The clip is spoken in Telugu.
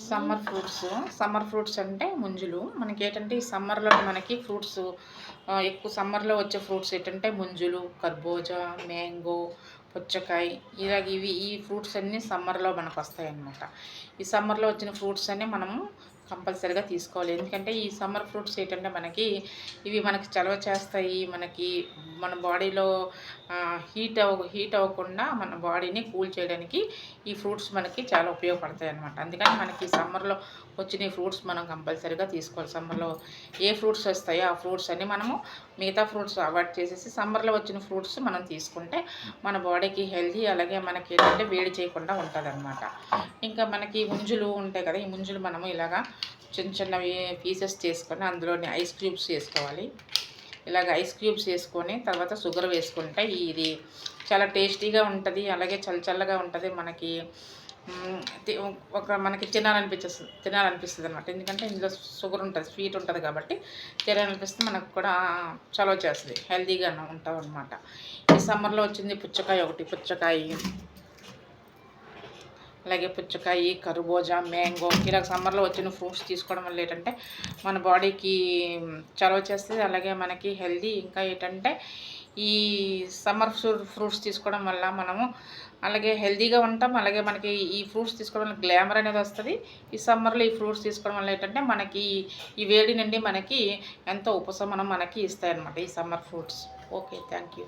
సమ్మర్ ఫ్రూట్స్ అంటే ముంజులు. మనకి ఏంటంటే ఈ సమ్మర్లో మనకి ఫ్రూట్స్ ఎక్కువ సమ్మర్లో వచ్చే ఫ్రూట్స్ ఏంటంటే ముంజులు, కర్బూజా, మ్యాంగో, పుచ్చకాయ ఈ ఫ్రూట్స్ అన్నీ సమ్మర్లో మనకు వస్తాయన్నమాట. ఈ సమ్మర్లో వచ్చిన ఫ్రూట్స్ అన్నీ మనము కంపల్సరీగా తీసుకోవాలి. ఎందుకంటే ఈ సమ్మర్ ఫ్రూట్స్ ఏంటంటే ఇవి మనకి చలవ చేస్తాయి. మన బాడీలో హీట్ అవ్వకుండా మన బాడీని కూల్ చేయడానికి ఈ ఫ్రూట్స్ మనకి చాలా ఉపయోగపడతాయి అన్నమాట. అందుకని మనకి సమ్మర్లో వచ్చిన ఈ ఫ్రూట్స్ మనం కంపల్సరీగా తీసుకోవాలి. సమ్మర్లో ఏ ఫ్రూట్స్ వస్తాయో ఆ ఫ్రూట్స్ అన్నీ మనము మిగతా ఫ్రూట్స్ అవాయిడ్ చేసేసి సమ్మర్లో వచ్చిన ఫ్రూట్స్ మనం తీసుకుంటే మన బాడీకి హెల్తీ, అలాగే మనకి ఏంటంటే వేడి చేయకుండా ఉంటుందన్నమాట. ఇంకా మనకి ముంజులు ఉంటాయి కదా, ఈ ముంజులు మనము ఇలాగా చిన్నవి పీసెస్ చేసుకొని అందులోని ఐస్ క్యూబ్స్ వేసుకోవాలి. ఇలాగ ఐస్ క్యూబ్స్ వేసుకొని తర్వాత షుగర్ వేసుకుంటే ఇది చాలా టేస్టీగా ఉంటుంది, అలాగే చల్లగా ఉంటుంది. మనకి తినాలనిపిస్తుంది అనమాట. ఎందుకంటే ఇందులో షుగర్ ఉంటుంది, స్వీట్ ఉంటుంది కాబట్టి తినాలనిపిస్తే మనకు కూడా చలవ చేస్తుంది, హెల్తీగా ఉంటాం అనమాట. ఈ సమ్మర్లో వచ్చింది పుచ్చకాయ, అలాగే పుచ్చకాయ, కర్బూజా, మ్యాంగో ఇలా సమ్మర్లో వచ్చిన ఫ్రూట్స్ తీసుకోవడం వల్ల ఏంటంటే మన బాడీకి చలవ చేస్తుంది, అలాగే మనకి హెల్తీ. ఇంకా ఏంటంటే ఈ సమ్మర్ ఫ్రూట్స్ తీసుకోవడం వల్ల మనము అలాగే హెల్తీగా ఉంటాం, అలాగే మనకి ఈ ఫ్రూట్స్ తీసుకోవడం వల్ల గ్లామర్ అనేది వస్తుంది. ఈ సమ్మర్లో ఈ ఫ్రూట్స్ తీసుకోవడం వల్ల ఏంటంటే మనకి ఈ వేడి నుండి మనకి ఎంతో ఉపశమనం మనకి ఇస్తాయన్నమాట ఈ summer fruits. Okay, thank you.